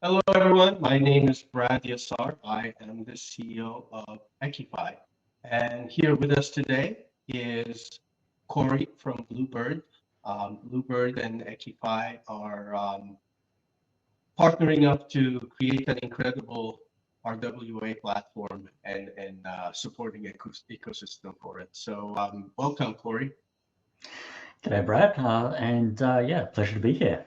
Hello, everyone. My name is Brad Yasar. I am the CEO of EQIFi. And here with us today is Corey from Blubird. Blubird and EQIFi are partnering up to create an incredible RWA platform and supporting ecosystem for it. So welcome, Corey. G'day, Brad, and yeah, pleasure to be here.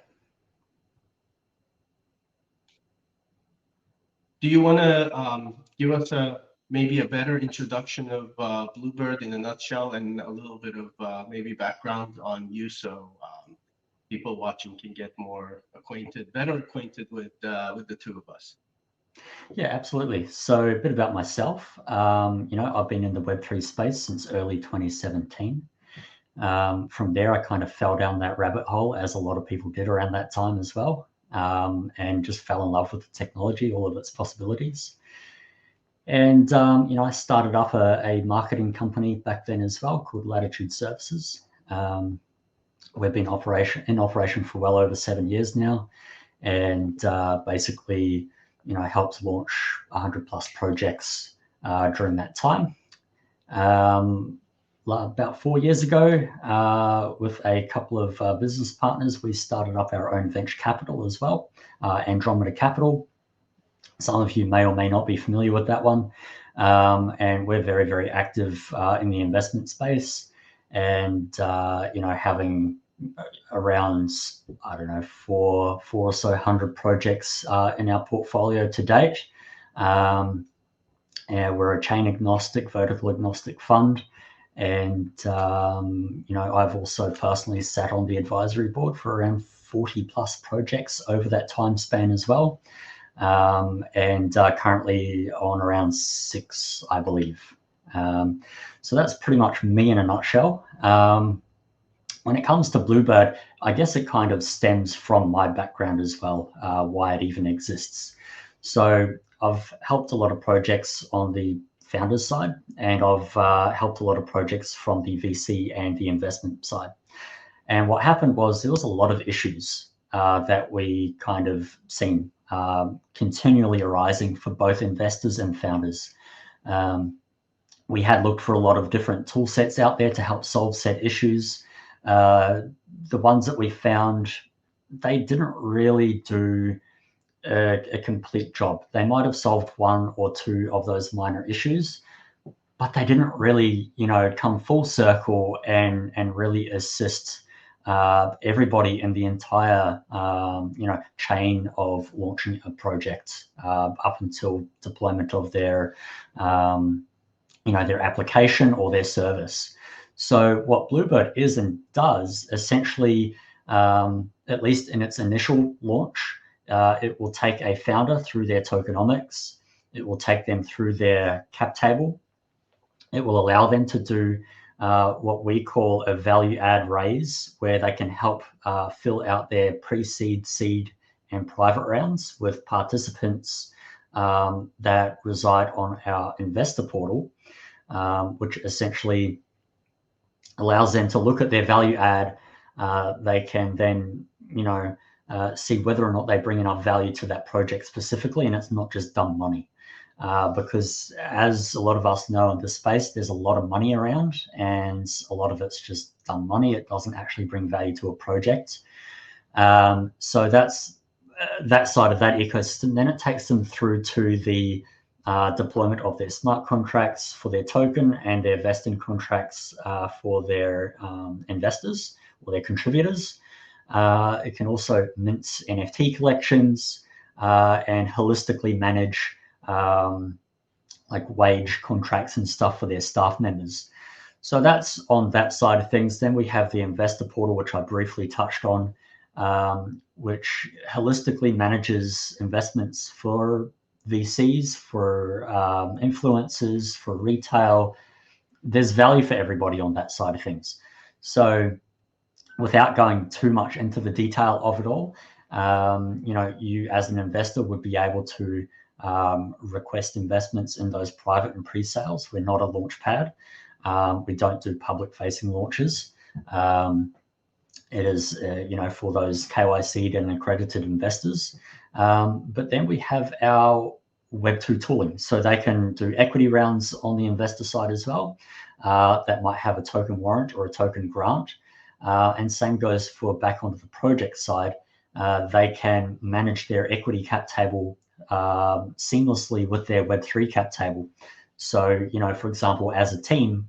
Do you want to give us maybe a better introduction of Bluebird in a nutshell and a little bit of maybe background on you so people watching can get more acquainted, better acquainted with the two of us? Yeah, absolutely. So a bit about myself. I've been in the Web3 space since early 2017. From there, I kind of fell down that rabbit hole, as a lot of people did around that time as well, and just fell in love with the technology, all of its possibilities. And I started up a marketing company back then as well called Latitude Services. We've been in operation for well over 7 years now, and basically, helped launch 100 plus projects during that time. About 4 years ago, with a couple of business partners, we started up our own venture capital as well, Andromeda Capital. Some of you may or may not be familiar with that one. And we're very, very active in the investment space, and having around, I don't know, four or so hundred projects in our portfolio to date. And we're a chain agnostic, vertical agnostic fund. And, I've also personally sat on the advisory board for around 40 plus projects over that time span as well. And currently on around 6, I believe. So that's pretty much me in a nutshell. When it comes to Blubird, I guess it kind of stems from my background as well, why it even exists. So I've helped a lot of projects on the founders side, and I've helped a lot of projects from the VC and the investment side. And what happened was there was a lot of issues that we kind of seen continually arising for both investors and founders. We had looked for a lot of different tool sets out there to help solve said issues. The ones that we found, they didn't really do a complete job. They might have solved one or two of those minor issues, but they didn't really, come full circle and really assist everybody in the entire, chain of launching a project up until deployment of their, their application or their service. So what Blubird is and does essentially, at least in its initial launch, it will take a founder through their tokenomics. It will take them through their cap table. It will allow them to do what we call a value add raise, where they can help fill out their pre-seed, seed, and private rounds with participants that reside on our investor portal, which essentially allows them to look at their value add. They can then, see whether or not they bring enough value to that project specifically, and it's not just dumb money. Because as a lot of us know in this space, there's a lot of money around, and a lot of it's just dumb money. It doesn't actually bring value to a project. So that's that side of that ecosystem. Then it takes them through to the deployment of their smart contracts for their token and their vesting contracts for their investors or their contributors. It can also mint NFT collections and holistically manage like wage contracts and stuff for their staff members. So that's on that side of things. Then we have the investor portal, which I briefly touched on, which holistically manages investments for VCs, for influencers, for retail. There's value for everybody on that side of things. So without going too much into the detail of it all, you as an investor would be able to request investments in those private and pre-sales. We're not a launch pad. We don't do public facing launches. It is, for those KYC'd and accredited investors. But then we have our Web2 tooling. So they can do equity rounds on the investor side as well. That might have a token warrant or a token grant. And same goes for back onto the project side. They can manage their equity cap table seamlessly with their Web3 cap table. So, for example, as a team,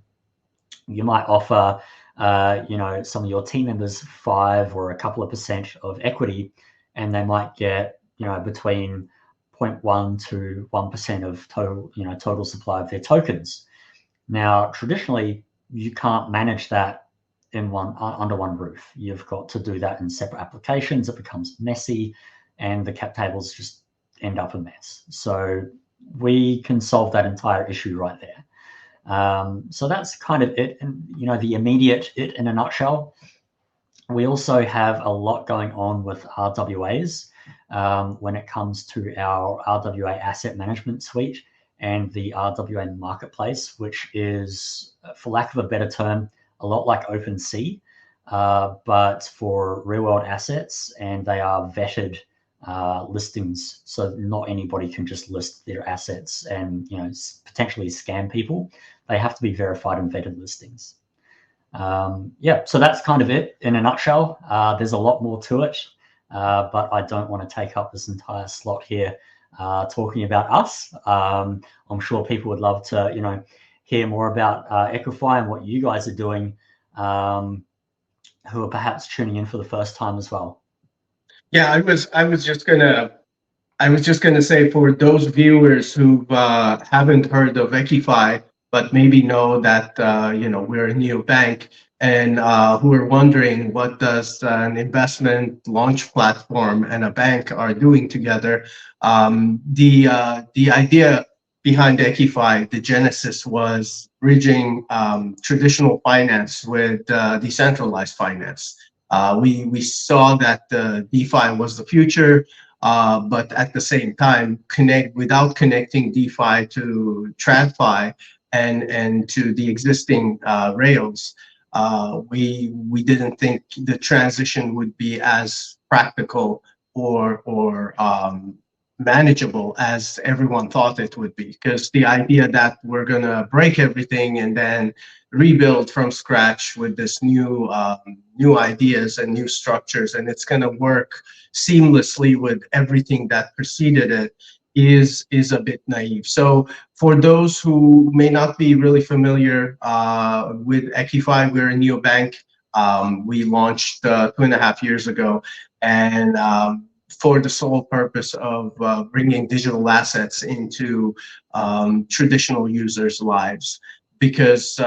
you might offer some of your team members 5 or a couple of percent of equity, and they might get, between 0.1 to 1% of total supply of their tokens. Now, traditionally, you can't manage that under one roof. You've got to do that in separate applications. It becomes messy, and the cap tables just end up a mess. So we can solve that entire issue right there. So that's kind of it, and the immediate it in a nutshell. We also have a lot going on with RWAs when it comes to our RWA asset management suite and the RWA marketplace, which is, for lack of a better term, a lot like OpenSea, but for real world assets, and they are vetted listings, so not anybody can just list their assets and potentially scam people. They have to be verified and vetted listings. So that's kind of it in a nutshell. There's a lot more to it, but I don't want to take up this entire slot here talking about us. I'm sure people would love to hear more about EQIFi and what you guys are doing, who are perhaps tuning in for the first time as well. Yeah, I was just gonna say, for those viewers who haven't heard of EQIFi, but maybe know that we're a neobank, and who are wondering what does an investment launch platform and a bank are doing together. The idea behind EQIFi, the genesis, was bridging traditional finance with decentralized finance. We saw that DeFi was the future, but at the same time, without connecting DeFi to TradFi and to the existing rails, we didn't think the transition would be as practical or manageable as everyone thought it would be. Because the idea that we're gonna break everything and then rebuild from scratch with this new ideas and new structures, and it's gonna work seamlessly with everything that preceded it, is a bit naive. So for those who may not be really familiar with EQIFi, we're a neobank. We launched 2.5 years ago, and for the sole purpose of bringing digital assets into traditional users' lives, because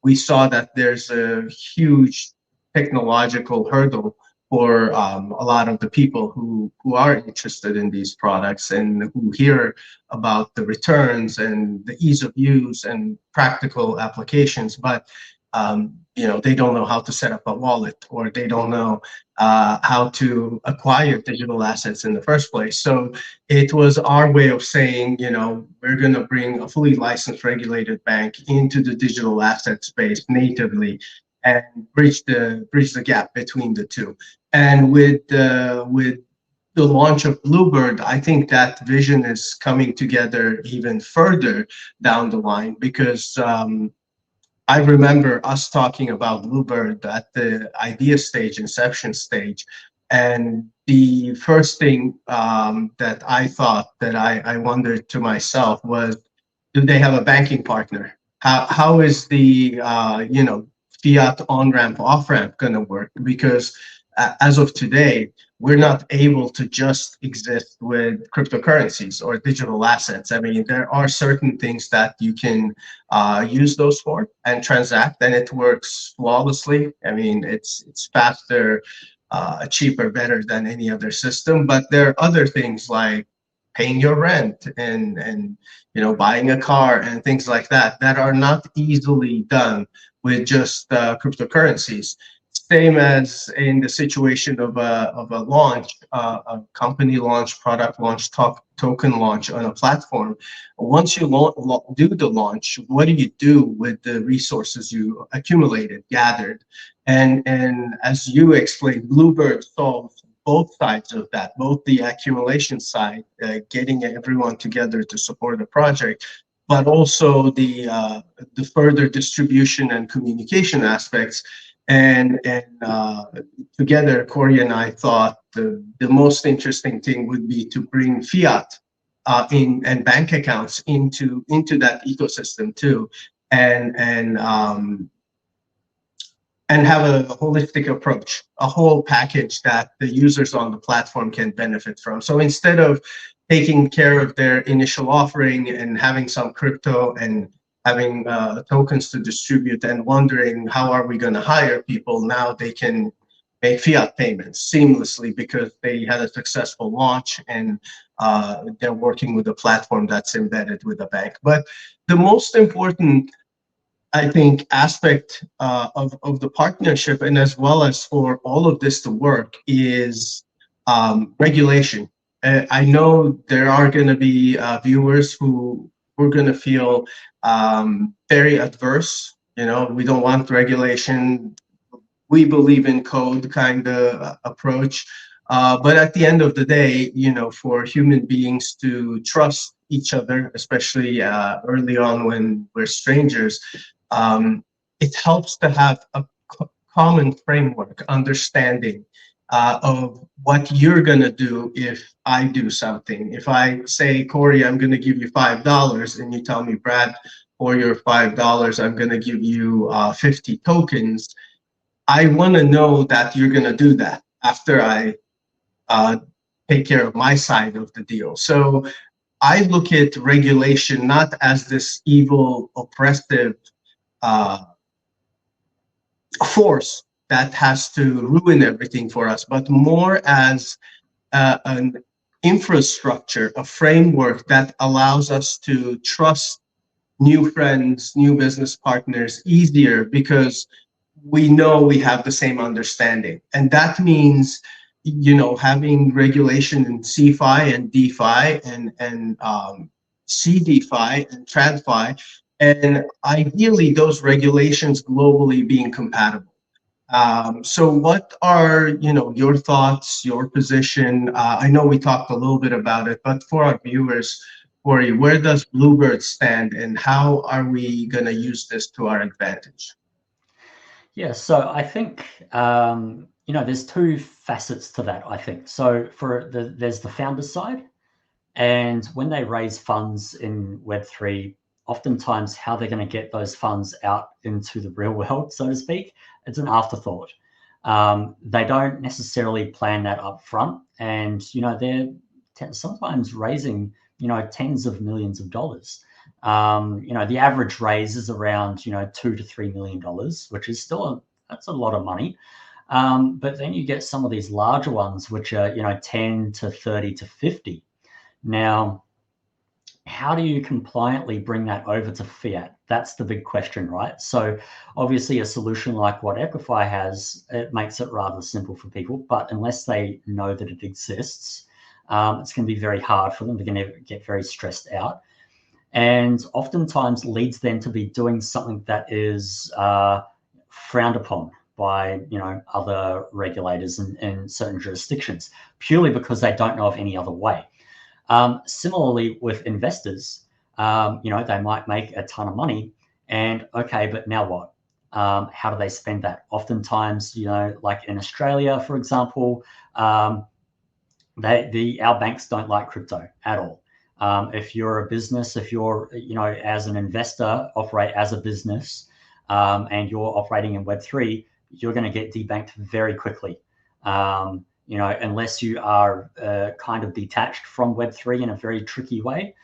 we saw that there's a huge technological hurdle for a lot of the people who are interested in these products and who hear about the returns and the ease of use and practical applications, but they don't know how to set up a wallet, or they don't know how to acquire digital assets in the first place. So it was our way of saying, we're going to bring a fully licensed, regulated bank into the digital asset space natively and bridge the gap between the two. And with the launch of Blubird, I think that vision is coming together even further down the line, because I remember us talking about Blubird at the idea stage, inception stage, and the first thing that I thought, that I wondered to myself, was, do they have a banking partner? How is the fiat on-ramp, off-ramp going to work? Because as of today, we're not able to just exist with cryptocurrencies or digital assets. I mean, there are certain things that you can use those for and transact, and it works flawlessly. I mean, it's faster, cheaper, better than any other system. But there are other things like paying your rent and buying a car and things like that are not easily done with just cryptocurrencies. same as in the situation of a launch, a company launch, product launch, token launch on a platform. Once you do the launch, what do you do with the resources you accumulated, gathered? And as you explained, Blubird solves both sides of that, both the accumulation side, getting everyone together to support a project, but also the further distribution and communication aspects. And together, Corey and I thought the most interesting thing would be to bring fiat in and bank accounts into that ecosystem too, and have a holistic approach, a whole package that the users on the platform can benefit from. So instead of taking care of their initial offering and having some crypto and having tokens to distribute and wondering how are we going to hire people, now they can make fiat payments seamlessly because they had a successful launch and they're working with a platform that's embedded with a bank. But the most important, I think, aspect of the partnership, and as well as for all of this to work, is regulation. I know there are going to be viewers who are going to feel very adverse. You know, we don't want regulation. We believe in code kind of approach. But at the end of the day, you know, for human beings to trust each other, especially early on when we're strangers, it helps to have a common framework, understanding of what you're going to do if I do something. If I say, Corey, I'm going to give you $5, and you tell me, Brad, for your $5, I'm going to give you 50 tokens, I want to know that you're going to do that after I take care of my side of the deal. So I look at regulation not as this evil, oppressive force that has to ruin everything for us, but more as an infrastructure, a framework that allows us to trust new friends, new business partners easier because we know we have the same understanding. And that means, you know, having regulation in CFI and DeFi and CDFi and TradFi, and ideally those regulations globally being compatible. So what are, you know, your thoughts, your position? I know we talked a little bit about it, but for our viewers, Corey, where does Blubird stand and how are we going to use this to our advantage? Yeah, so I think, you know, there's two facets to that, I think. So there's the founder side, and when they raise funds in Web3, oftentimes how they're going to get those funds out into the real world, so to speak, it's an afterthought. They don't necessarily plan that up front, and, you know, they're sometimes raising, you know, tens of millions of dollars. You know, the average raise is around, you know, $2 to $3 million, which is still that's a lot of money. But then you get some of these larger ones, which are, you know, 10 to 30 to 50. Now, how do you compliantly bring that over to fiat? That's the big question, right? So obviously a solution like what EQIFi has, it makes it rather simple for people, but unless they know that it exists, it's going to be very hard for them. They're going to get very stressed out. And oftentimes leads them to be doing something that is frowned upon by, you know, other regulators in certain jurisdictions, purely because they don't know of any other way. Similarly with investors, you know, they might make a ton of money and okay, but now what? How do they spend that? Oftentimes, you know, like in Australia, for example, our banks don't like crypto at all. If you're a business, if you're, you know, as an investor, operate as a business, and you're operating in Web3, you're going to get debanked very quickly. You know, unless you are kind of detached from Web3 in a very tricky way,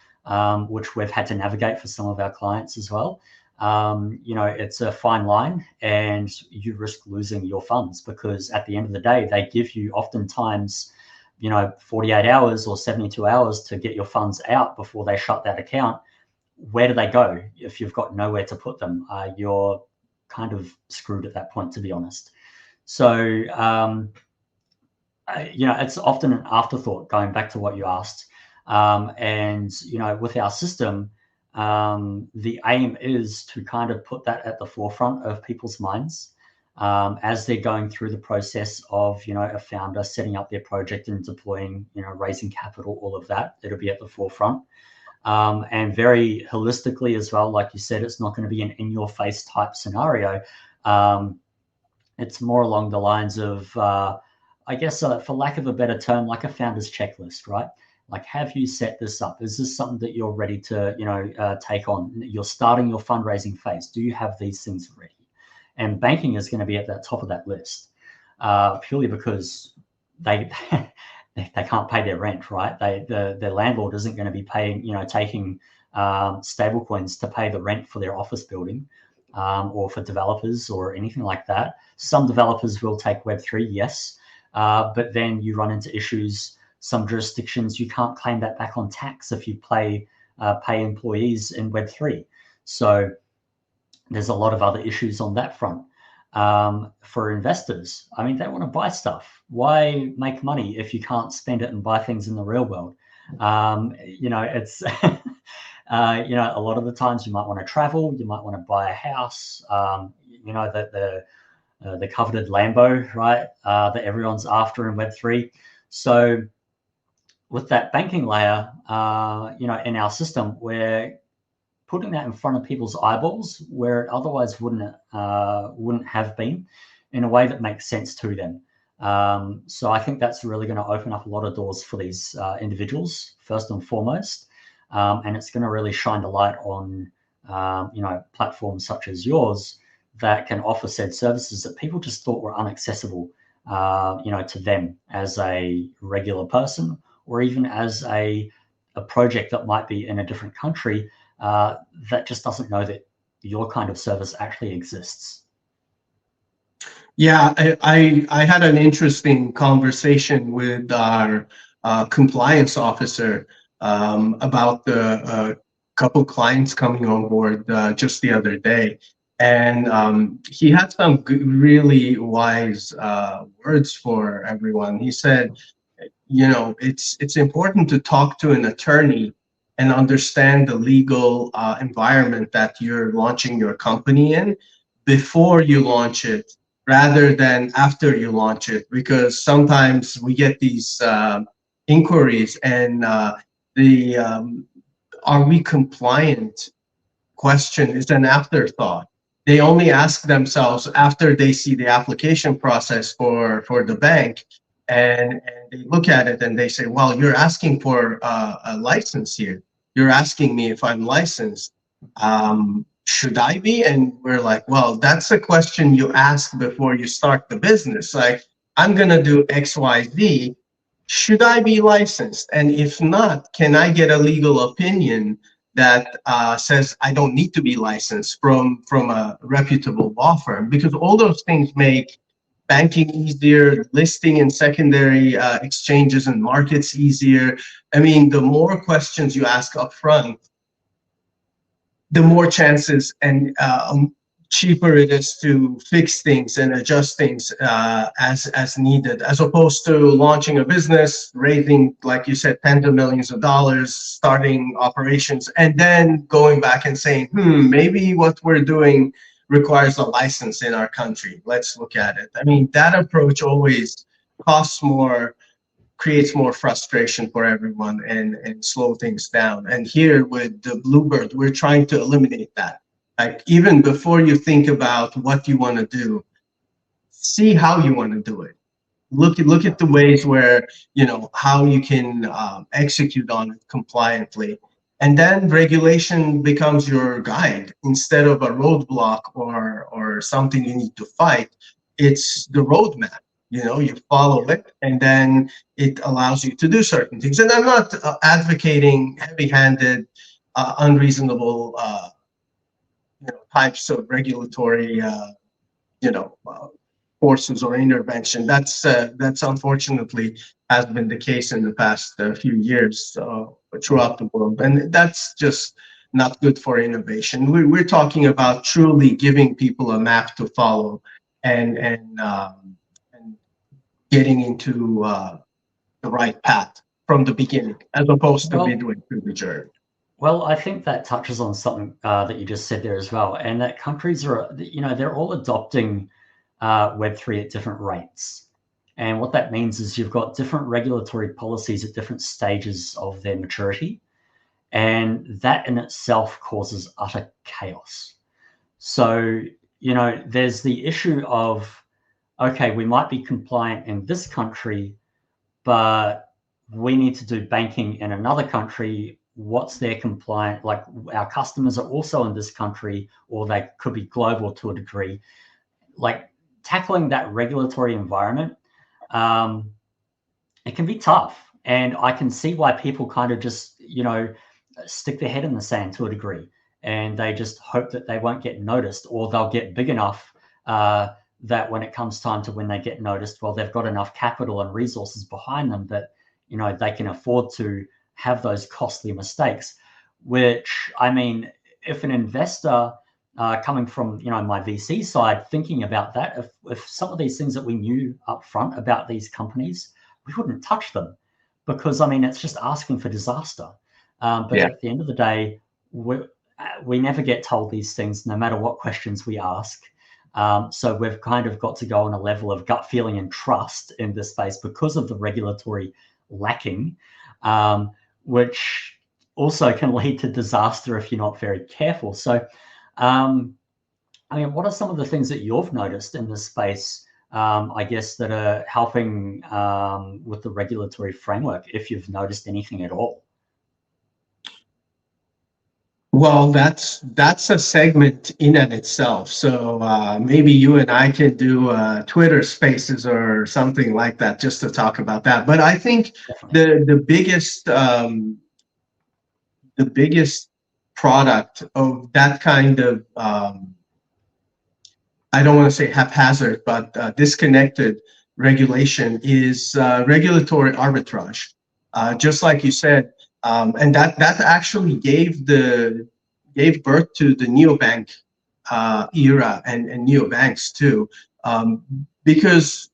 which we've had to navigate for some of our clients as well. You know, it's a fine line and you risk losing your funds because at the end of the day, they give you oftentimes, you know, 48 hours or 72 hours to get your funds out before they shut that account. Where do they go if you've got nowhere to put them? You're kind of screwed at that point, to be honest. So, it's often an afterthought, going back to what you asked. And, with our system, the aim is to kind of put that at the forefront of people's minds as they're going through the process of, a founder setting up their project and deploying, raising capital, all of that. It'll be at the forefront. And very holistically as well, like you said, it's not going to be an in-your-face type scenario. It's more along the lines of, I guess, for lack of a better term, like a founder's checklist, right? Like, have you set this up? Is this something that you're ready to, take on? You're starting your fundraising phase. Do you have these things ready? And banking is going to be at the top of that list, purely because they can't pay their rent, right? Their landlord isn't going to be paying, taking stable coins to pay the rent for their office building, or for developers or anything like that. Some developers will take Web3, yes, but then you run into issues. Some jurisdictions, you can't claim that back on tax if you pay employees in Web3. So there's a lot of other issues on that front. For investors, I mean, they want to buy stuff. Why make money if you can't spend it and buy things in the real world? It's a lot of the times you might want to travel, you might want to buy a house, the coveted Lambo, right? That everyone's after in Web3. So with that banking layer, in our system, we're putting that in front of people's eyeballs where it otherwise wouldn't have been, in a way that makes sense to them. So I think that's really going to open up a lot of doors for these individuals, first and foremost. And it's going to really shine the light on, platforms such as yours that can offer said services that people just thought were inaccessible, to them as a regular person, or even as a project that might be in a different country that just doesn't know that your kind of service actually exists. Yeah, I had an interesting conversation with our compliance officer about the couple clients coming on board just the other day. And he had some really wise words for everyone. He said, it's important to talk to an attorney and understand the legal environment that you're launching your company in before you launch it, rather than after you launch it, because sometimes we get these inquiries and the are we compliant question is an afterthought. They only ask themselves after they see the application process for the bank, and they look at it and they say, well, you're asking for a license here. You're asking me if I'm licensed. Should I be? And we're like, well, that's a question you ask before you start the business. Like, I'm going to do X, Y, Z. Should I be licensed? And if not, can I get a legal opinion that says I don't need to be licensed from a reputable law firm? Because all those things make banking easier, listing in secondary exchanges and markets easier. I mean, the more questions you ask up front, the more chances and cheaper it is to fix things and adjust things as needed, as opposed to launching a business, raising, like you said, tens of millions of dollars, starting operations, and then going back and saying, maybe what we're doing requires a license in our country. Let's look at it. I mean, that approach always costs more, creates more frustration for everyone, and slow things down. And here with the Blubird, we're trying to eliminate that. Like, even before you think about what you want to do, see how you want to do it. Look at the ways where, how you can execute on it compliantly. And then regulation becomes your guide instead of a roadblock or something you need to fight. It's the roadmap. You follow it, and then it allows you to do certain things. And I'm not advocating heavy-handed, unreasonable types of regulatory forces or intervention. That's unfortunately has been the case in the past few years throughout the world, and that's just not good for innovation. We're talking about truly giving people a map to follow, and getting into the right path from the beginning, as opposed to midway through the journey. Well, I think that touches on something that you just said there as well, and that countries are, they're all adopting Web3 at different rates. And what that means is you've got different regulatory policies at different stages of their maturity, and that in itself causes utter chaos. So, there's the issue of, okay, we might be compliant in this country, but we need to do banking in another country. What's their compliant? Like, our customers are also in this country, or they could be global to a degree. Like, tackling that regulatory environment, it can be tough. And I can see why people kind of just, stick their head in the sand to a degree. And they just hope that they won't get noticed, or they'll get big enough that when it comes time to when they get noticed, well, they've got enough capital and resources behind them that, they can afford to have those costly mistakes. Which, I mean, if an investor coming from, my VC side, thinking about that, if some of these things that we knew up front about these companies, we wouldn't touch them, because, I mean, it's just asking for disaster. But at the end of the day, we never get told these things, no matter what questions we ask. So we've kind of got to go on a level of gut feeling and trust in this space because of the regulatory lacking, which also can lead to disaster if you're not very careful. So, I mean, what are some of the things that you've noticed in this space, I guess, that are helping with the regulatory framework, if you've noticed anything at all? Well, that's a segment in and itself. So maybe you and I can do Twitter Spaces or something like that, just to talk about that. But I think the biggest product of that kind of I don't want to say haphazard, but disconnected regulation is regulatory arbitrage. Just like you said. And that actually gave birth to the neobank era and neobanks too, because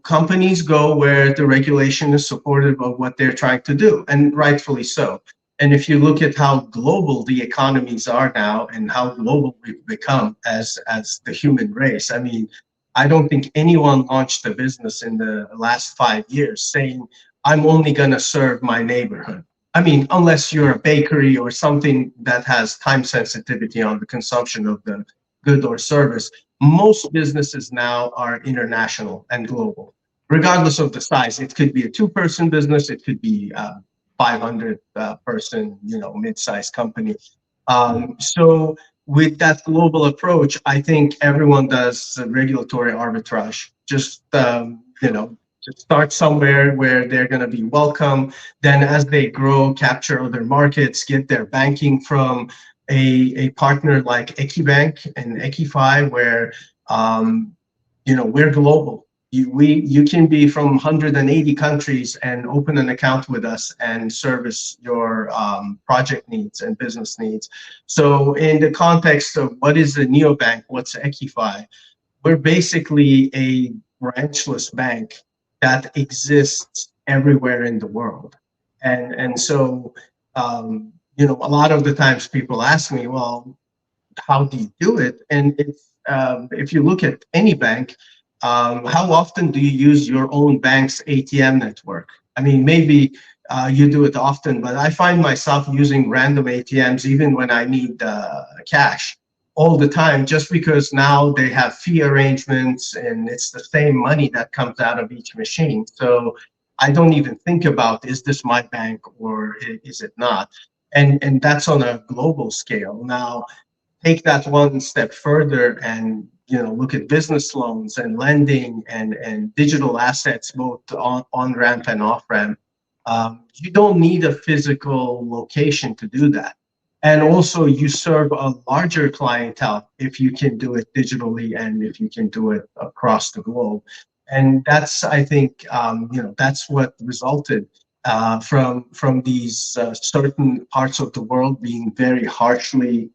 companies go where the regulation is supportive of what they're trying to do, and rightfully so. And if you look at how global the economies are now and how global we've become as the human race, I mean, I don't think anyone launched a business in the last 5 years saying, I'm only going to serve my neighborhood. I mean, unless you're a bakery or something that has time sensitivity on the consumption of the good or service, most businesses now are international and global, regardless of the size. It could be a 2-person business, it could be a 500-person, mid-sized company. So with that global approach, I think everyone does regulatory arbitrage. Just to start somewhere where they're going to be welcome. Then as they grow, capture other markets, get their banking from a partner like EQIBank and EQIFi, where, we're global. You can be from 180 countries and open an account with us and service your project needs and business needs. So in the context of what is a neobank, what's EQIFi, we're basically a branchless bank that exists everywhere in the world. And so, a lot of the times people ask me, well, how do you do it? And if you look at any bank, how often do you use your own bank's ATM network? I mean, maybe you do it often, but I find myself using random ATMs even when I need cash all the time, just because now they have fee arrangements and it's the same money that comes out of each machine. So I don't even think about, is this my bank or is it not? And that's on a global scale. Now, take that one step further and look at business loans and lending and digital assets, both on-ramp and off-ramp. You don't need a physical location to do that. And also you serve a larger clientele if you can do it digitally and if you can do it across the globe. And that's, I think, that's what resulted from these certain parts of the world being very harshly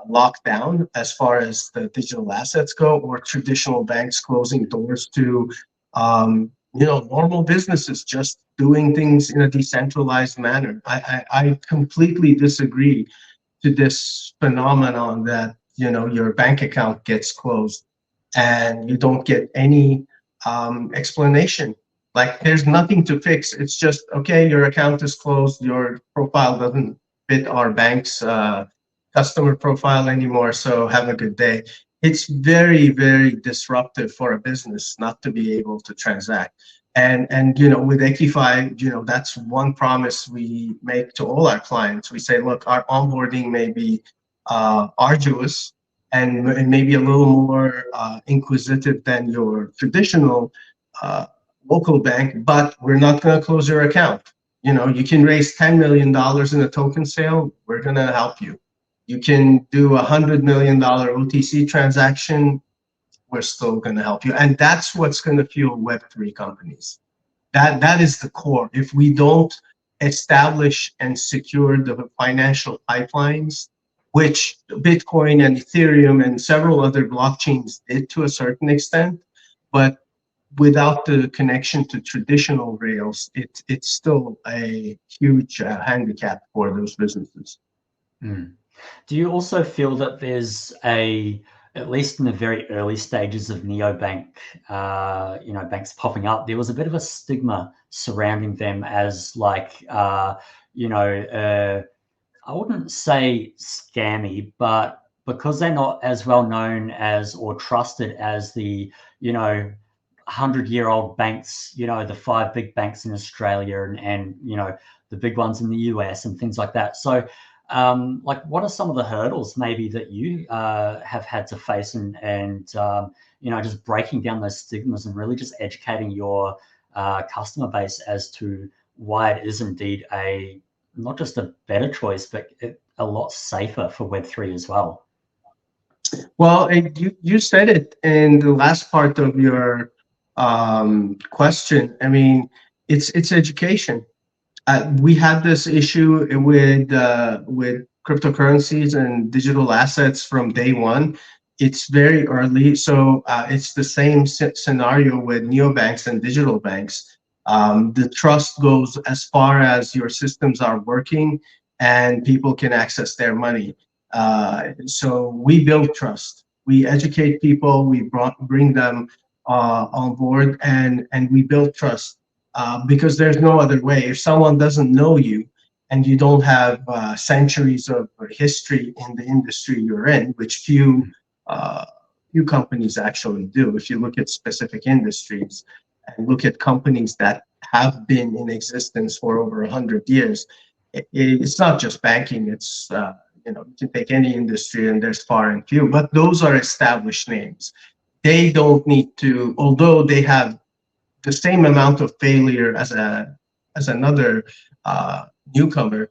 locked down as far as the digital assets go, or traditional banks closing doors to Normal businesses just doing things in a decentralized manner. I completely disagree to this phenomenon that your bank account gets closed and you don't get any explanation. Like there's nothing to fix. It's just, okay, your account is closed. Your profile doesn't fit our bank's customer profile anymore. So have a good day. It's very, very disruptive for a business not to be able to transact. And with EQIFi, that's one promise we make to all our clients. We say, look, our onboarding may be arduous and maybe a little more inquisitive than your traditional local bank, but we're not going to close your account. You can raise $10 million in a token sale. We're going to help you. You can do $100 million OTC transaction. We're still going to help you. And that's what's going to fuel Web3 companies. That is the core. If we don't establish and secure the financial pipelines, which Bitcoin and Ethereum and several other blockchains did to a certain extent, but without the connection to traditional rails, it's still a huge handicap for those businesses. Do you also feel that there's at least in the very early stages of neobank, banks popping up, there was a bit of a stigma surrounding them as like, I wouldn't say scammy, but because they're not as well known as or trusted as the, 100-year-old banks, the 5 big banks in Australia and the big ones in the US and things like that. So, what are some of the hurdles maybe that you have had to face and just breaking down those stigmas and really just educating your customer base as to why it is indeed not just a better choice, but a lot safer for Web3 as well? Well, you said it in the last part of your question. I mean, it's education. We had this issue with cryptocurrencies and digital assets from day one. It's very early, so it's the same scenario with neobanks and digital banks. The trust goes as far as your systems are working and people can access their money. So we build trust. We educate people. We bring them on board, and we build trust. Because there's no other way. If someone doesn't know you and you don't have centuries of history in the industry you're in, which few companies actually do. If you look at specific industries and look at companies that have been in existence for over 100 years, it's not just banking. It's you can take any industry and there's far and few, but those are established names. They don't need to, although they have the same amount of failure as another newcomer,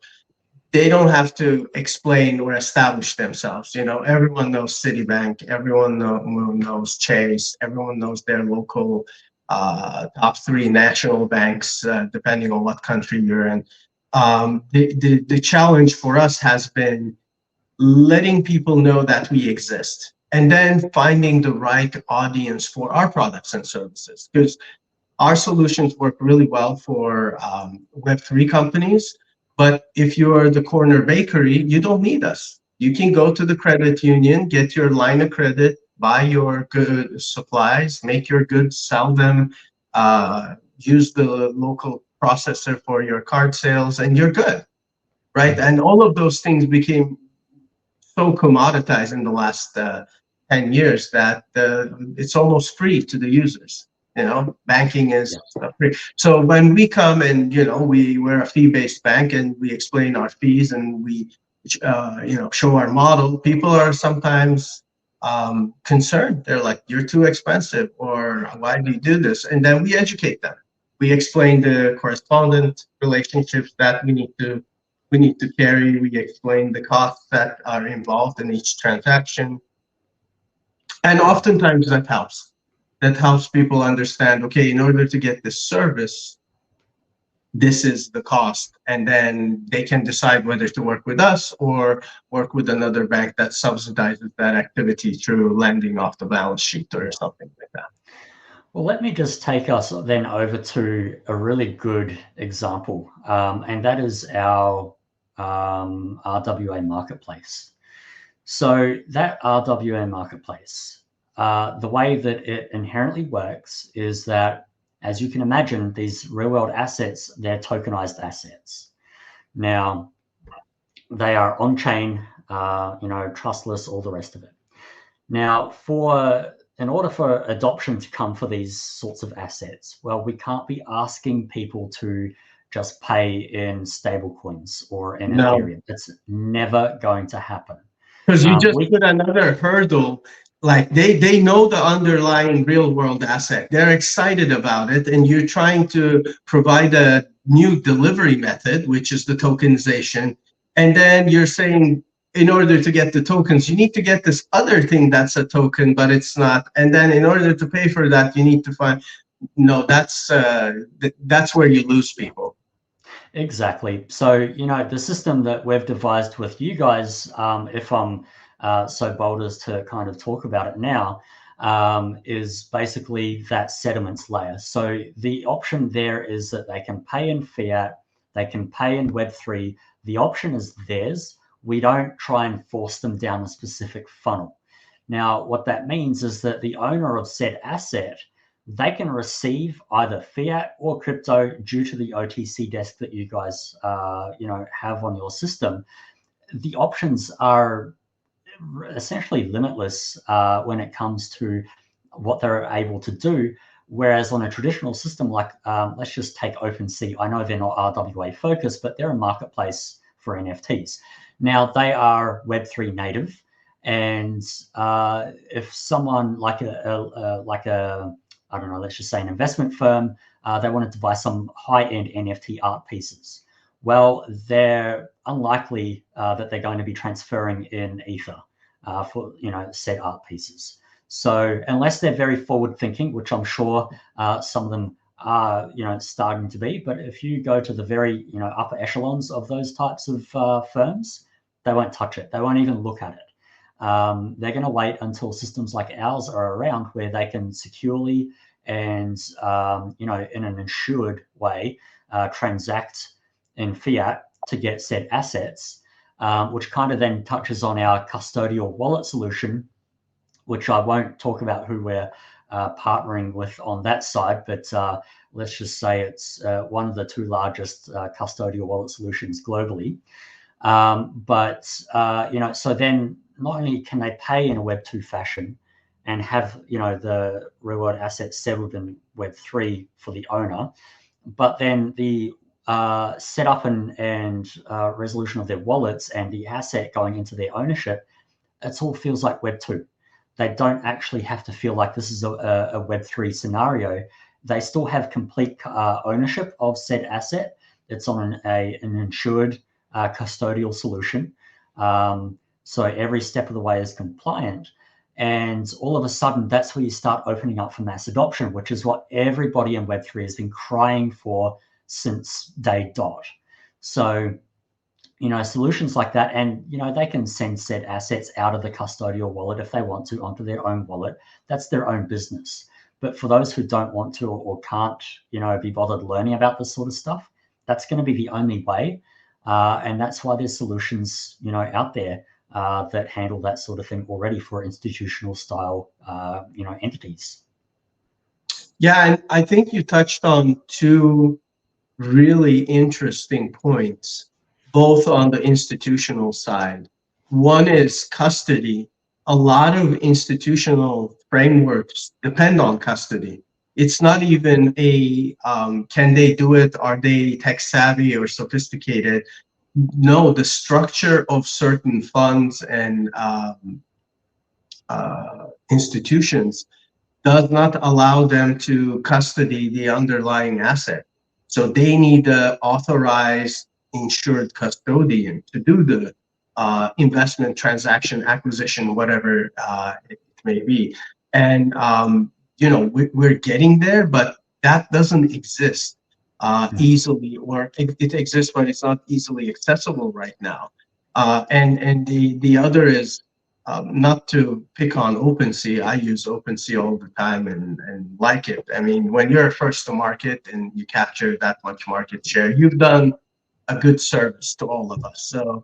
they don't have to explain or establish themselves. Everyone knows Citibank, everyone knows Chase, everyone knows their local top 3 national banks, depending on what country you're in. The challenge for us has been letting people know that we exist, and then finding the right audience for our products and services, because our solutions work really well for Web3 companies, but if you're the corner bakery, you don't need us. You can go to the credit union, get your line of credit, buy your good supplies, make your goods, sell them, use the local processor for your card sales, and you're good, right? And all of those things became so commoditized in the last 10 years that it's almost free to the users. Banking is free. So when we come and we're a fee-based bank and we explain our fees and we show our model, people are sometimes concerned. They're like, "You're too expensive," or "Why do you do this?" And then we educate them. We explain the correspondent relationships that we need to carry. We explain the costs that are involved in each transaction, and oftentimes that helps. That helps people understand, okay, in order to get this service, this is the cost. And then they can decide whether to work with us or work with another bank that subsidizes that activity through lending off the balance sheet or something like that. Well, let me just take us then over to a really good example, and that is our RWA marketplace. So that RWA marketplace, the way that it inherently works is that, as you can imagine, these real-world assets, they're tokenized assets. Now, they are on-chain, trustless, all the rest of it. Now, in order for adoption to come for these sorts of assets, well, we can't be asking people to just pay in stable coins or in Ethereum. It's never going to happen. Because you just put another hurdle. Like they know the underlying real world asset. They're excited about it, and you're trying to provide a new delivery method, which is the tokenization. And then you're saying, in order to get the tokens, you need to get this other thing that's a token, but it's not. And then in order to pay for that, you need to find. No, that's where you lose people. Exactly. So, the system that we've devised with you guys, if I'm so bold as to kind of talk about it now, is basically that settlements layer. So the option there is that they can pay in fiat, they can pay in Web3. The option is theirs. We don't try and force them down a specific funnel. Now, what that means is that the owner of said asset, they can receive either fiat or crypto due to the OTC desk that you guys, have on your system. The options are essentially limitless when it comes to what they're able to do. Whereas on a traditional system, like let's just take OpenSea. I know they're not RWA focused, but they're a marketplace for NFTs. Now they are Web3 native, and if someone like a I don't know, let's just say an investment firm, they wanted to buy some high-end NFT art pieces. Well, they're unlikely that they're going to be transferring in Ether for said art pieces. So unless they're very forward-thinking, which I'm sure some of them are, starting to be, but if you go to the very upper echelons of those types of firms, they won't touch it. They won't even look at it. They're going to wait until systems like ours are around where they can securely and in an insured way transact in fiat to get said assets, which kind of then touches on our custodial wallet solution, which I won't talk about who we're partnering with on that side, but let's just say it's one of the two largest custodial wallet solutions globally. So then not only can they pay in a Web2 fashion and have the reward assets settled in Web3 for the owner, but then the setup and resolution of their wallets and the asset going into their ownership, it all feels like Web2. They don't actually have to feel like this is a Web3 scenario. They still have complete ownership of said asset. It's on an insured custodial solution. So every step of the way is compliant. And all of a sudden, that's where you start opening up for mass adoption, which is what everybody in Web3 has been crying for since day dot. So, solutions like that, and, they can send said assets out of the custodial wallet if they want to onto their own wallet. That's their own business. But for those who don't want to or can't, be bothered learning about this sort of stuff, that's going to be the only way. And that's why there's solutions, out there that handle that sort of thing already for institutional style, entities. Yeah, and I think you touched on two really interesting points, both on the institutional side. One is custody. A lot of institutional frameworks depend on custody. It's not even can they do it? Are they tech savvy or sophisticated? No, the structure of certain funds and institutions does not allow them to custody the underlying asset. So they need an authorized insured custodian to do the investment transaction acquisition, whatever it may be. And we're getting there, but that doesn't exist easily, or it exists, but it's not easily accessible right now. And the other is not to pick on OpenSea, I use OpenSea all the time and like it. I mean, when you're first to market and you capture that much market share, you've done a good service to all of us. So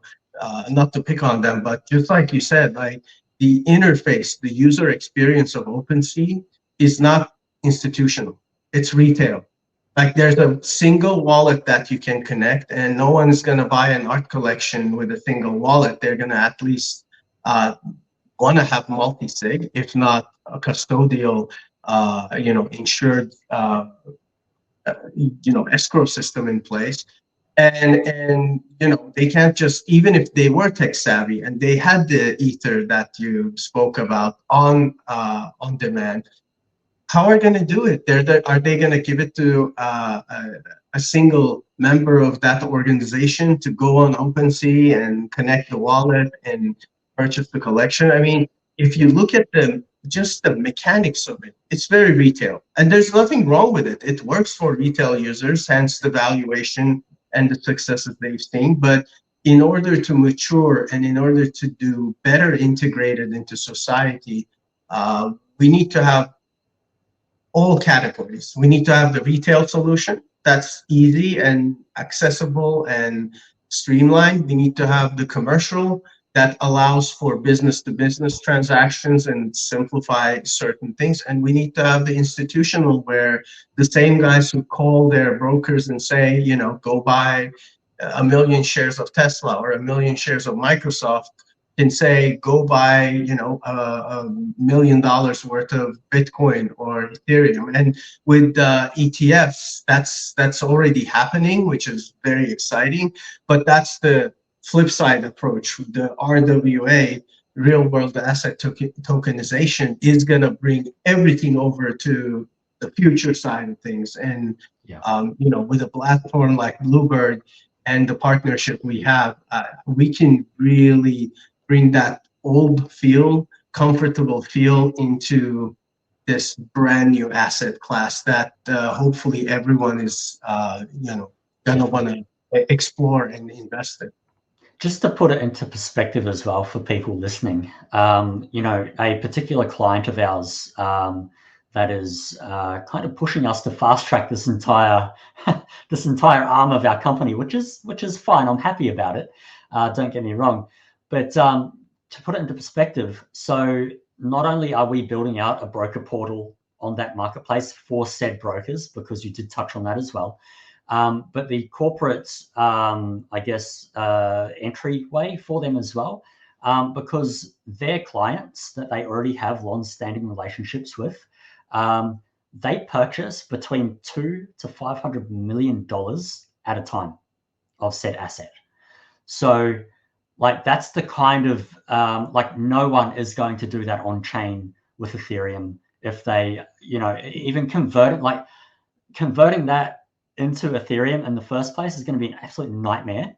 not to pick on them, but just like you said, like the interface, the user experience of OpenSea is not institutional, it's retail. Like there's a single wallet that you can connect, and no one is going to buy an art collection with a single wallet. They're going to at least want to have multi-sig, if not a custodial, insured, escrow system in place. And they can't just, even if they were tech savvy and they had the ether that you spoke about on demand, how are going to do it? Are they going to give it to a single member of that organization to go on OpenSea and connect the wallet and purchase the collection? I mean, if you look at just the mechanics of it, it's very retail, and there's nothing wrong with it. It works for retail users, hence the valuation and the successes they've seen. But in order to mature and in order to do better integrated into society, we need to have all categories. We need to have the retail solution that's easy and accessible and streamlined. We need to have the commercial that allows for business to business transactions and simplify certain things. And we need to have the institutional, where the same guys who call their brokers and say, go buy 1 million shares of Tesla or 1 million shares of Microsoft, can say, go buy, $1 million worth of Bitcoin or Ethereum. And with ETFs, that's already happening, which is very exciting. But that's the flip side approach. The RWA, real world asset tokenization, is going to bring everything over to the future side of things. And with a platform like Blubird and the partnership we have, we can really bring that old feel, comfortable feel into this brand new asset class that hopefully everyone is gonna want to explore and invest in. Just to put it into perspective as well for people listening, a particular client of ours that is kind of pushing us to fast track this entire arm of our company, which is fine. I'm happy about it. Don't get me wrong. But to put it into perspective, so not only are we building out a broker portal on that marketplace for said brokers, because you did touch on that as well, but the corporate, entryway for them as well, because their clients that they already have long-standing relationships with, they purchase between $200 to $500 million at a time of said asset. So that's the kind of, no one is going to do that on chain with Ethereum. If they, even converting that into Ethereum in the first place is going to be an absolute nightmare.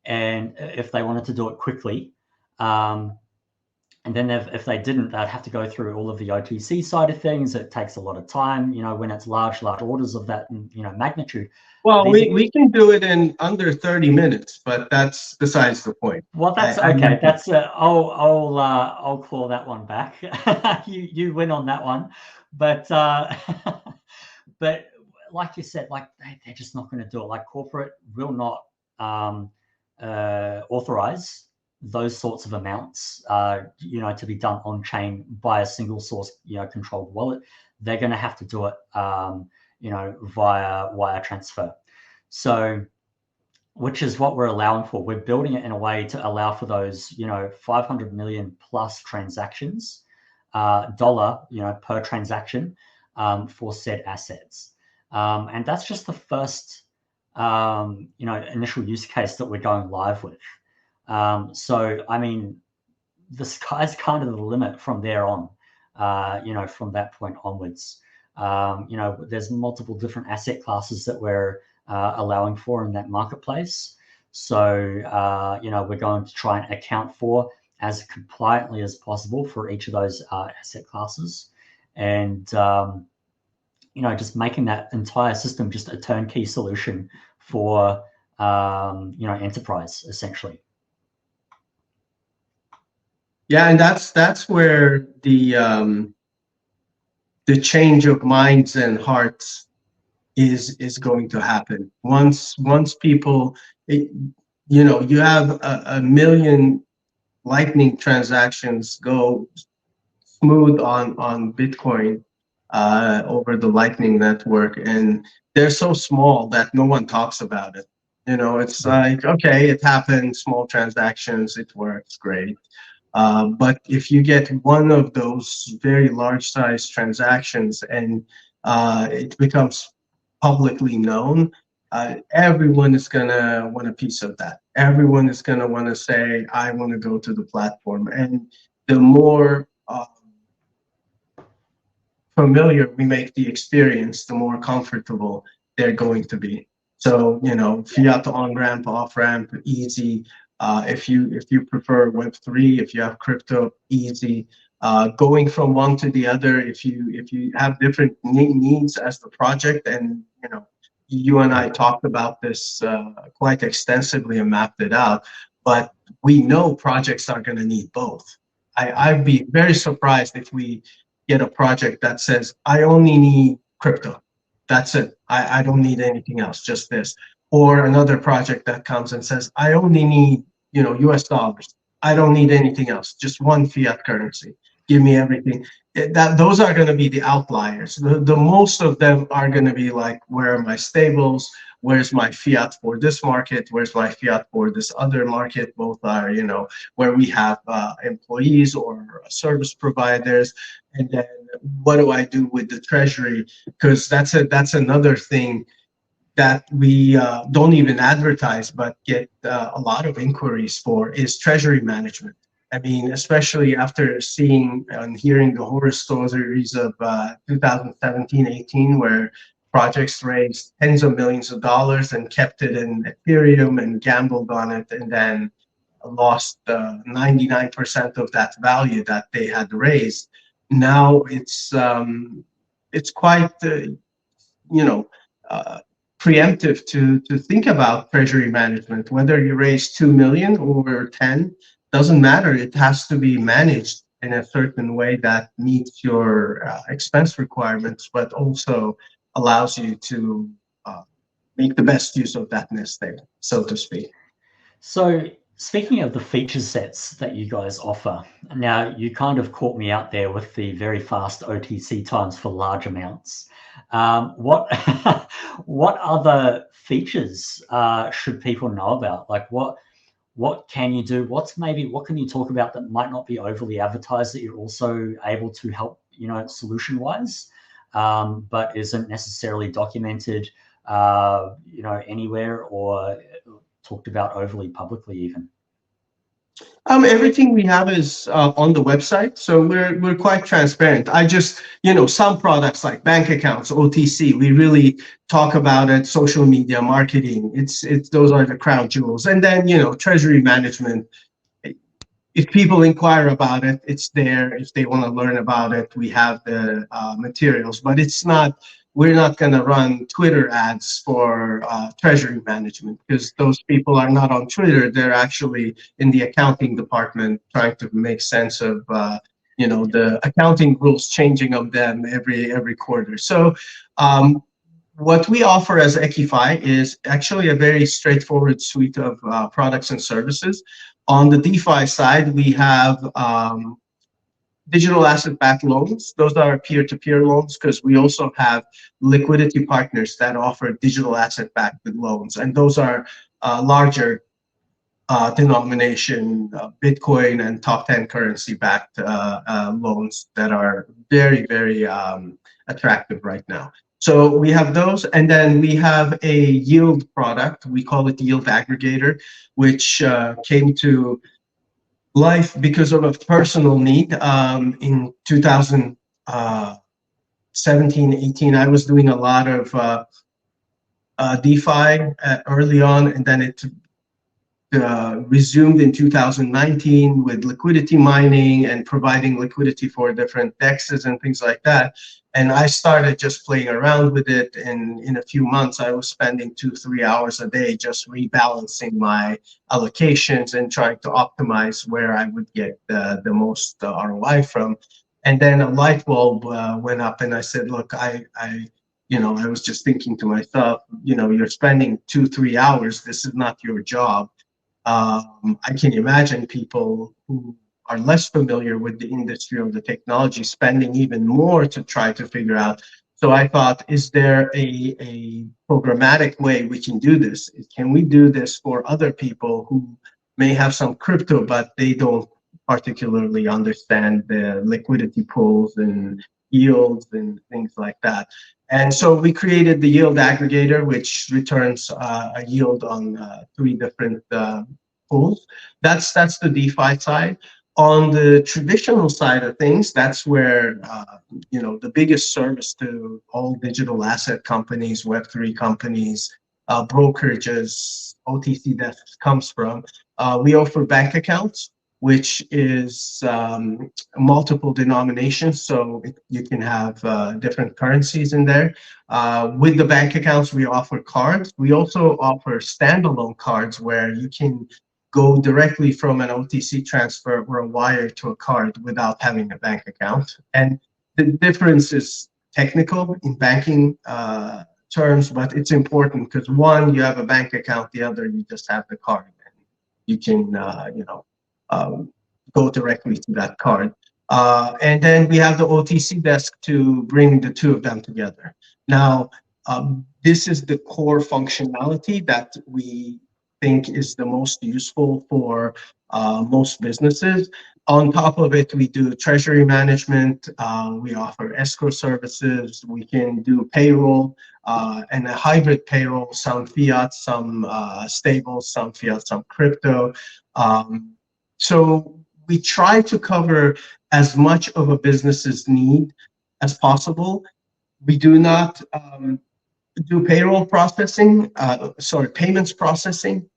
And if they wanted to do it quickly, and then if they didn't, they'd have to go through all of the OTC side of things. It takes a lot of time, when it's large orders of that, magnitude. Well, we can do it in under 30 minutes, but that's besides the point. Well, that's okay. That's I'll claw that one back. you win on that one, but but like you said, they're just not going to do it. Corporate will not authorize those sorts of amounts, to be done on chain by a single source, controlled wallet. They're going to have to do it, via wire transfer. So, which is what we're allowing for. We're building it in a way to allow for those, 500 million plus transactions, dollar, per transaction, for said assets. And that's just the first, initial use case that we're going live with. So, I mean, the sky's kind of the limit from there on, from that point onwards. There's multiple different asset classes that we're allowing for in that marketplace. So, we're going to try and account for as compliantly as possible for each of those asset classes. And, just making that entire system just a turnkey solution for, enterprise, essentially. Yeah, and that's where the change of minds and hearts is going to happen. Once people, it, you have a million Lightning transactions go smooth on Bitcoin over the Lightning Network, and they're so small that no one talks about it. It's like, okay, it happened, small transactions, it works, great. But if you get one of those very large size transactions and it becomes publicly known, everyone is going to want a piece of that. Everyone is going to want to say, I want to go to the platform. And the more familiar we make the experience, the more comfortable they're going to be. So, fiat on ramp, off ramp, easy. If you prefer Web3, if you have crypto, easy. Going from one to the other, if you have different needs as the project, and you and I talked about this quite extensively and mapped it out. But we know projects are going to need both. I'd be very surprised if we get a project that says, I only need crypto. That's it. I don't need anything else, just this. Or another project that comes and says, I only need, US dollars. I don't need anything else, just one fiat currency. Give me everything. Those are going to be the outliers. The most of them are going to be like, where are my stables? Where's my fiat for this market? Where's my fiat for this other market? Both are, where we have employees or service providers. And then what do I do with the treasury? Because that's another thing that we don't even advertise, but get a lot of inquiries for, is treasury management. I mean, especially after seeing and hearing the horror stories of 2017-18, where projects raised tens of millions of dollars and kept it in Ethereum and gambled on it, and then lost 99% of that value that they had raised. Now it's quite uh, preemptive to think about treasury management. Whether you raise 2 million or 10, doesn't matter. It has to be managed in a certain way that meets your expense requirements, but also allows you to make the best use of that nest egg, so to speak. So speaking of the feature sets that you guys offer, now you kind of caught me out there with the very fast OTC times for large amounts. What what other features should people know about? Like what can you do? What can you talk about that might not be overly advertised that you're also able to help, solution wise, but isn't necessarily documented, anywhere or talked about overly publicly even? Everything we have is on the website, so we're quite transparent. I just, some products like bank accounts, OTC, we really talk about it. Social media marketing, it's those are the crown jewels. And then, treasury management, if people inquire about it, it's there. If they want to learn about it, we have the materials. But we're not going to run Twitter ads for treasury management, because those people are not on Twitter. They're actually in the accounting department trying to make sense of the accounting rules changing of them every quarter. So what we offer as EQIFi is actually a very straightforward suite of products and services. On the DeFi side, we have digital asset-backed loans. Those are peer-to-peer loans, because we also have liquidity partners that offer digital asset-backed loans, and those are larger denomination Bitcoin and top 10 currency-backed loans that are very, very attractive right now. So we have those, and then we have a yield product. We call it Yield Aggregator, which came to life because of a personal need. In 2017, 18, I was doing a lot of DeFi early on, and then it resumed in 2019 with liquidity mining and providing liquidity for different DEXs and things like that. And I started just playing around with it. And in a few months, I was spending 2-3 hours a day just rebalancing my allocations and trying to optimize where I would get the most ROI from. And then a light bulb went up, and I said, look, I was just thinking to myself, you're spending 2-3 hours. This is not your job. I can imagine people who are less familiar with the industry or the technology spending even more to try to figure out. So I thought, is there a programmatic way we can do this? Can we do this for other people who may have some crypto, but they don't particularly understand the liquidity pools and yields and things like that? And so we created the yield aggregator, which returns a yield on 3 different pools. That's the DeFi side. On the traditional side of things, that's where the biggest service to all digital asset companies, Web3 companies, brokerages, OTC desks comes from. We offer bank accounts, which is multiple denominations, so you can have different currencies in there. With the bank accounts, we offer cards. We also offer standalone cards where you can go directly from an OTC transfer or a wire to a card without having a bank account. And the difference is technical in banking terms, but it's important because one, you have a bank account, the other, you just have the card. And you can, go directly to that card. And then we have the OTC desk to bring the two of them together. Now, this is the core functionality that we think is the most useful for most businesses. On top of it, we do treasury management. We offer escrow services. We can do payroll and a hybrid payroll, some fiat, some stable, some fiat, some crypto. So we try to cover as much of a business's need as possible. We do not do payroll processing, payments processing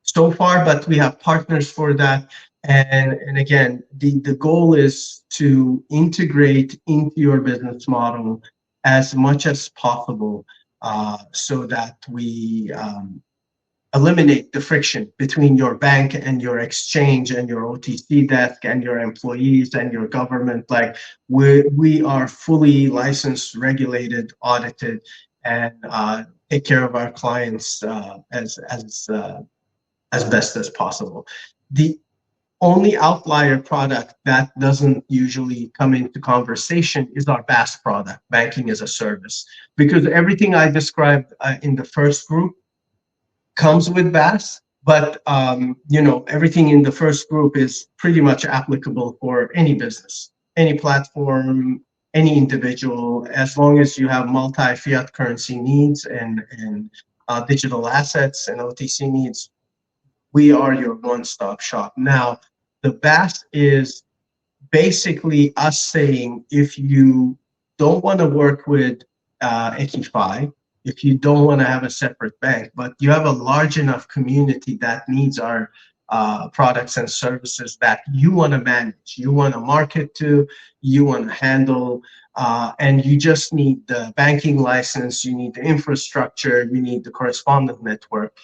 so far, but we have partners for that. And again, the goal is to integrate into your business model as much as possible so that we eliminate the friction between your bank and your exchange and your OTC desk and your employees and your government. Like we are fully licensed, regulated, audited, and take care of our clients as best as possible. The only outlier product that doesn't usually come into conversation is our BaaS product, banking as a service, because everything I described in the first group comes with BaaS, but everything in the first group is pretty much applicable for any business, any platform, any individual, as long as you have multi-fiat currency needs and digital assets and OTC needs. We are your one-stop shop. Now, the BaaS is basically us saying, if you don't want to work with EQIFi, if you don't want to have a separate bank, but you have a large enough community that needs our products and services that you want to manage, you want to market to, you want to handle, and you just need the banking license, you need the infrastructure, you need the correspondent network,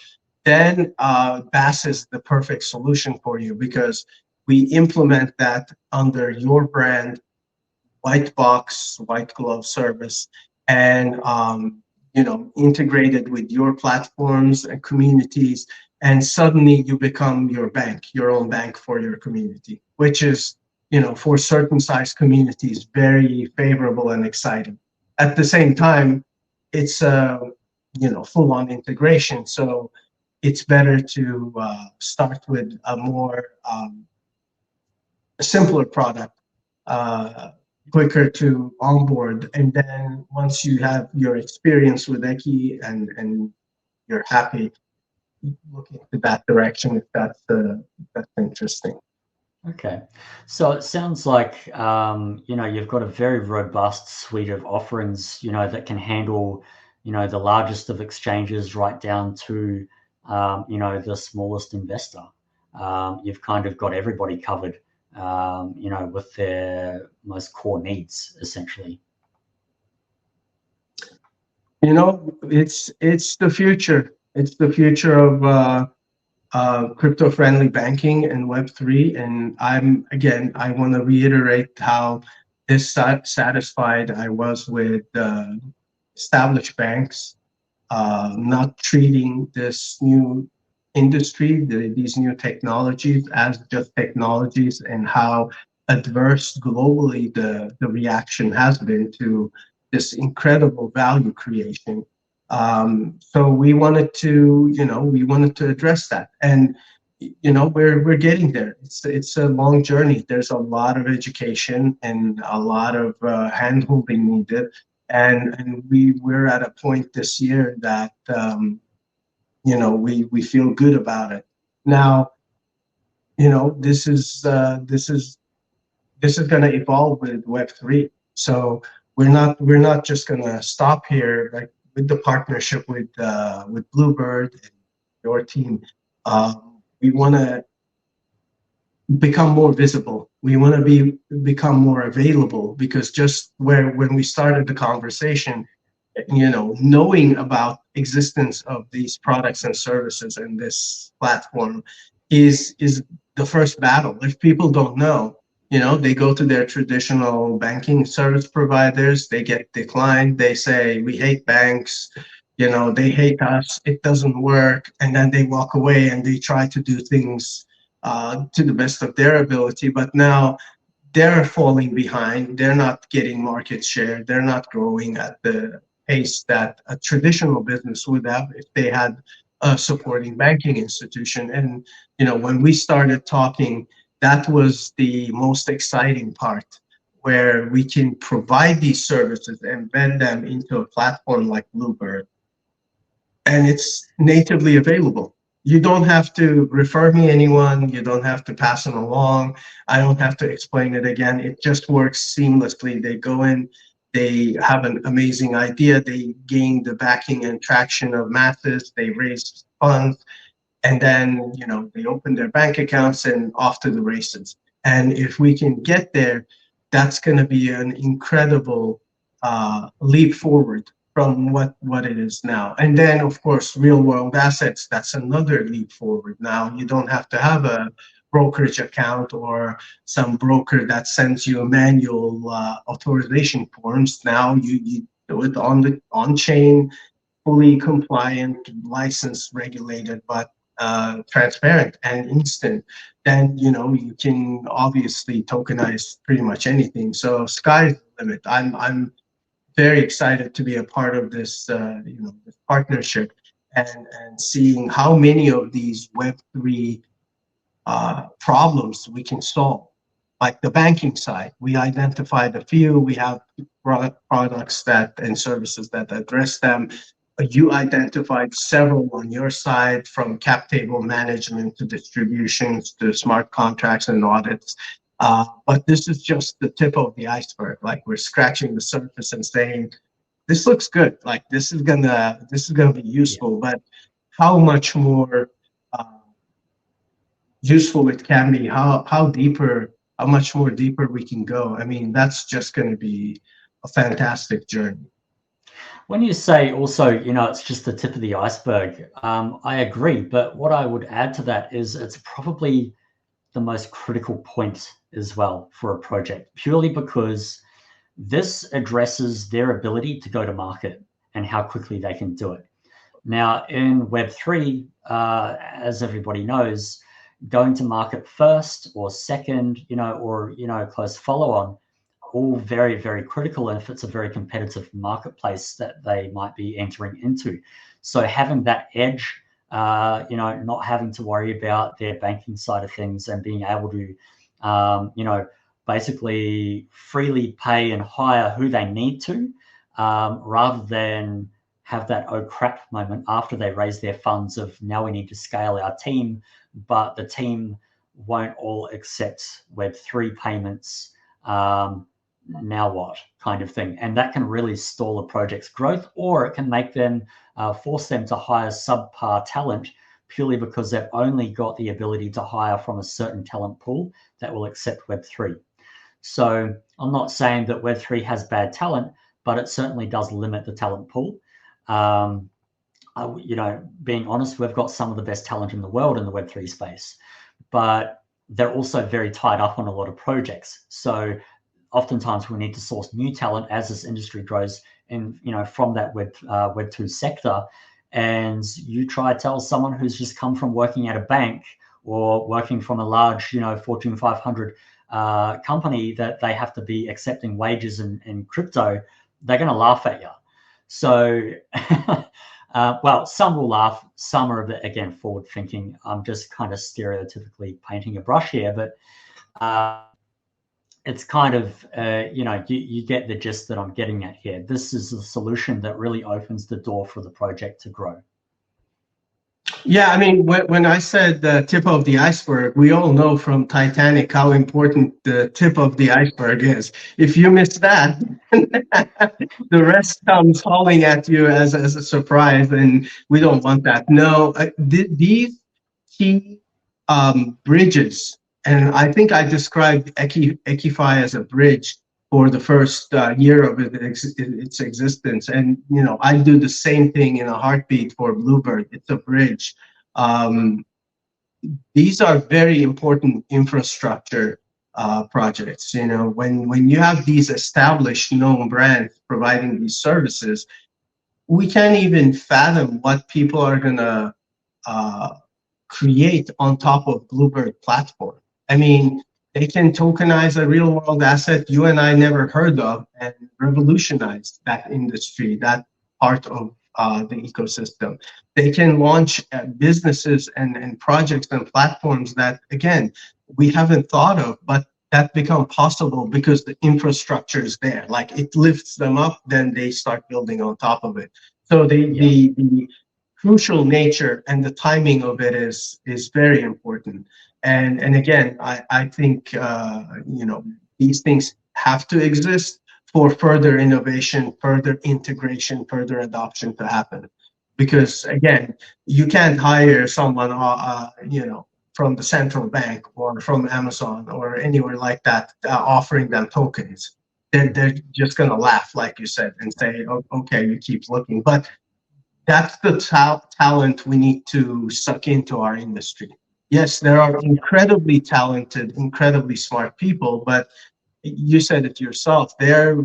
then BaaS is the perfect solution for you, because we implement that under your brand, white box, white glove service, and integrated with your platforms and communities, and suddenly you become your bank, your own bank for your community, which is, for certain size communities, very favorable and exciting. At the same time, it's full-on integration, so it's better to start with a more simpler product, quicker to onboard, and then once you have your experience with Eki and you're happy, looking to that direction if that's interesting. Okay, so it sounds like you've got a very robust suite of offerings that can handle the largest of exchanges right down to the smallest investor. You've kind of got everybody covered, with their most core needs, essentially. It's the future. It's the future of crypto-friendly banking and Web3. And I want to reiterate how dissatisfied I was with established banks not treating this new industry, these new technologies as just technologies, and how adverse globally the reaction has been to this incredible value creation. So we wanted to address that, and we're getting there. It's a long journey. There's a lot of education and a lot of hand-holding needed, and we're at a point this year that we feel good about it. Now, this is going to evolve with Web3. So we're not just going to stop here, like with the partnership with Blubird and your team. We want to become more visible. We want to become more available, because just when we started the conversation, knowing about existence of these products and services and this platform is the first battle. If people don't know, they go to their traditional banking service providers, they get declined, they say, we hate banks, they hate us, it doesn't work, and then they walk away and they try to do things to the best of their ability. But now they're falling behind, they're not getting market share, they're not growing at the pace that a traditional business would have if they had a supporting banking institution. And when we started talking, that was the most exciting part, where we can provide these services, embed them into a platform like Blubird, and it's natively available. You don't have to refer me anyone, you don't have to pass them along, I don't have to explain it again. It just works seamlessly. They go in, they have an amazing idea, they gain the backing and traction of masses, they raise funds, and then they open their bank accounts and off to the races. And if we can get there, that's going to be an incredible leap forward from what it is now. And then, of course, real world assets, that's another leap forward. Now you don't have to have a brokerage account or some broker that sends you a manual authorization forms. Now you do it on chain, fully compliant, licensed, regulated, but transparent and instant. Then you can obviously tokenize pretty much anything. So sky's the limit. I'm very excited to be a part of this this partnership, and seeing how many of these Web3 problems we can solve. Like the banking side, we identified a few. We have products and services that address them. You identified several on your side, from cap table management to distributions to smart contracts and audits. But this is just the tip of the iceberg. Like, we're scratching the surface and saying, this looks good. Like, this is gonna be useful. But how much more useful it can be? How much more deeper we can go? I mean, that's just going to be a fantastic journey. When you say also, it's just the tip of the iceberg, I agree. But what I would add to that is it's probably the most critical point as well for a project, purely because this addresses their ability to go to market and how quickly they can do it. Now, in Web3, as everybody knows, going to market first or second, or close follow-on, all very, very critical if it's a very competitive marketplace that they might be entering into. So having that edge, not having to worry about their banking side of things, and being able to, basically freely pay and hire who they need to, rather than have that oh crap moment after they raise their funds of, now we need to scale our team, but the team won't all accept Web3 payments. Now what, kind of thing. And that can really stall a project's growth, or it can make them force them to hire subpar talent purely because they've only got the ability to hire from a certain talent pool that will accept Web3. So I'm not saying that Web3 has bad talent, but it certainly does limit the talent pool. Being honest, we've got some of the best talent in the world in the Web3 space, but they're also very tied up on a lot of projects. So oftentimes we need to source new talent as this industry grows and, from that Web2 sector. And you try to tell someone who's just come from working at a bank or working from a large, Fortune 500 company that they have to be accepting wages in crypto, they're going to laugh at you. So, well, some will laugh. Some are a bit, again, forward thinking. I'm just kind of stereotypically painting a brush here, but it's kind of, you get the gist that I'm getting at here. This is the solution that really opens the door for the project to grow. Yeah, I mean, when I said the tip of the iceberg, we all know from Titanic how important the tip of the iceberg is. If you miss that, the rest comes falling at you as a surprise, and we don't want that. No, these key bridges, and I think I described EQIFi as a bridge for the first year of its existence. And, I do the same thing in a heartbeat for Blubird. It's a bridge. These are very important infrastructure projects. When you have these established known brands providing these services, we can't even fathom what people are going to create on top of Blubird platform. I mean, they can tokenize a real world asset you and I never heard of and revolutionize that industry, that part of the ecosystem. They can launch businesses and projects and platforms that, again, we haven't thought of, but that become possible because the infrastructure is there. Like, it lifts them up, then they start building on top of it. So the crucial nature and the timing of it is very important. And again, I think these things have to exist for further innovation, further integration, further adoption to happen. Because again, you can't hire someone from the central bank or from Amazon or anywhere like that offering them tokens. They're just going to laugh, like you said, and say, oh, okay, you keep looking. But that's the talent we need to suck into our industry. Yes, there are incredibly talented, incredibly smart people, but you said it yourself, they're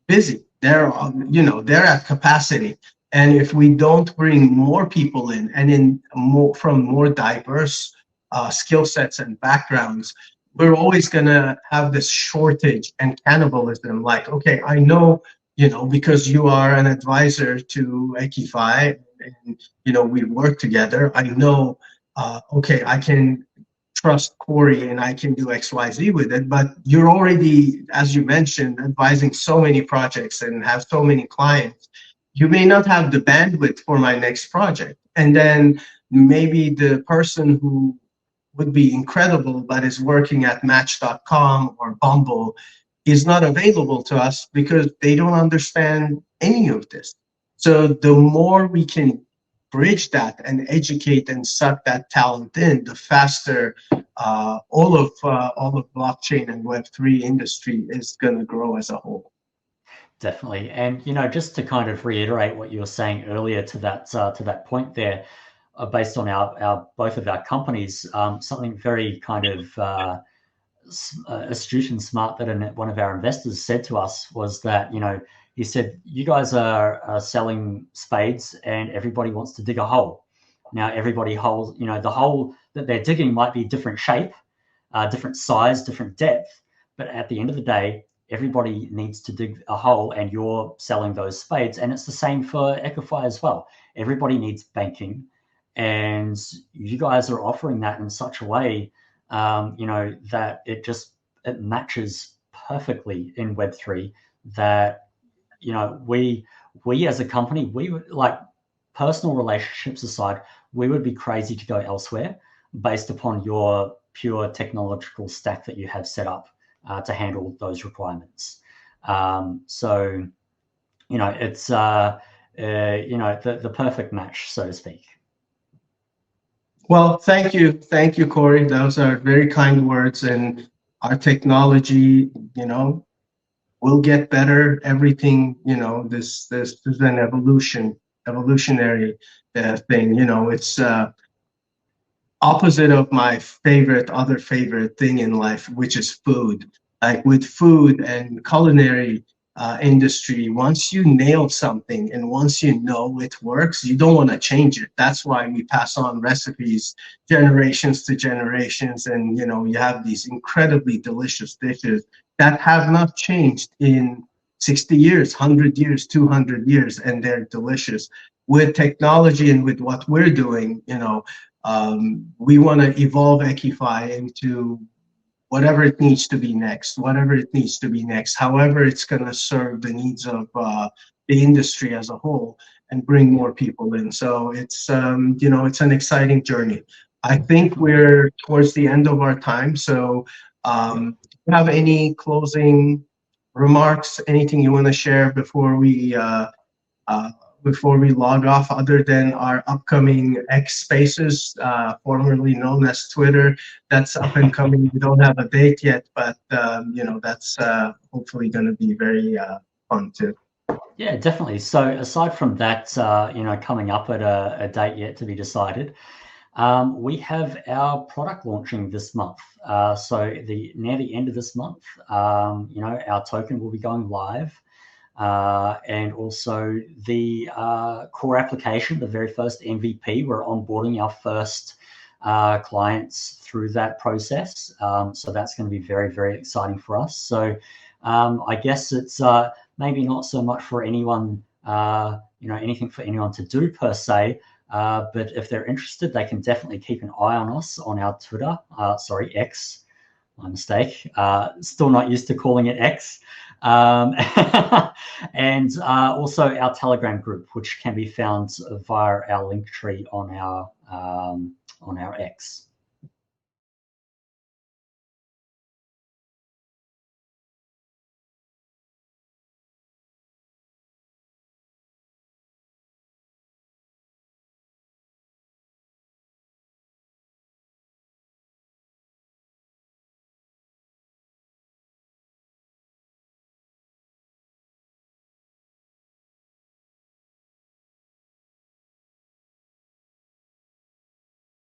busy. They're at capacity. And if we don't bring more people in and from more diverse skill sets and backgrounds, we're always going to have this shortage and cannibalism. Like, okay, I know, because you are an advisor to EQIFi and, we work together, I know, okay, I can trust Corey and I can do XYZ with it, but you're already, as you mentioned, advising so many projects and have so many clients. You may not have the bandwidth for my next project. And then maybe the person who would be incredible but is working at Match.com or Bumble is not available to us because they don't understand any of this. So the more we can bridge that and educate and suck that talent in, the faster all of blockchain and Web3 industry is going to grow as a whole. Definitely. And, just to kind of reiterate what you were saying earlier to that point there, based on our both of our companies, something very kind of astute and smart that one of our investors said to us was that, he said, you guys are selling spades and everybody wants to dig a hole. Now, everybody holes, the hole that they're digging might be different shape, different size, different depth. But at the end of the day, everybody needs to dig a hole and you're selling those spades. And it's the same for EQIFi as well. Everybody needs banking. And you guys are offering that in such a way, that it matches perfectly in Web3 that, we as a company, we would, like, personal relationships aside, we would be crazy to go elsewhere based upon your pure technological stack that you have set up to handle those requirements. So, it's, the perfect match, so to speak. Well, thank you, Corey. Those are very kind words, and our technology, will get better. Everything, this is an evolutionary thing. It's opposite of my other favorite thing in life, which is food. Like with food and culinary industry, once you nail something and once you know it works, you don't want to change it. That's why we pass on recipes generations to generations, and you have these incredibly delicious dishes that have not changed in 60 years, 100 years, 200 years, and they're delicious. With technology and with what we're doing, we want to evolve EQIFi into whatever it needs to be next, however it's going to serve the needs of the industry as a whole and bring more people in. So it's, it's an exciting journey. I think we're towards the end of our time. So do you have any closing remarks, anything you want to share before we log off, other than our upcoming X Spaces, formerly known as Twitter, that's up and coming. We don't have a date yet, but that's hopefully going to be very fun too. Yeah, definitely. So aside from that, coming up at a date yet to be decided, we have our product launching this month. So near the end of this month, our token will be going live. And also the core application, the very first MVP, we're onboarding our first clients through that process. So that's going to be very, very exciting for us. So I guess it's maybe not so much for anyone, anything for anyone to do per se, but if they're interested, they can definitely keep an eye on us on our Twitter, X, my mistake, still not used to calling it X. And also our Telegram group, which can be found via our link tree on our X.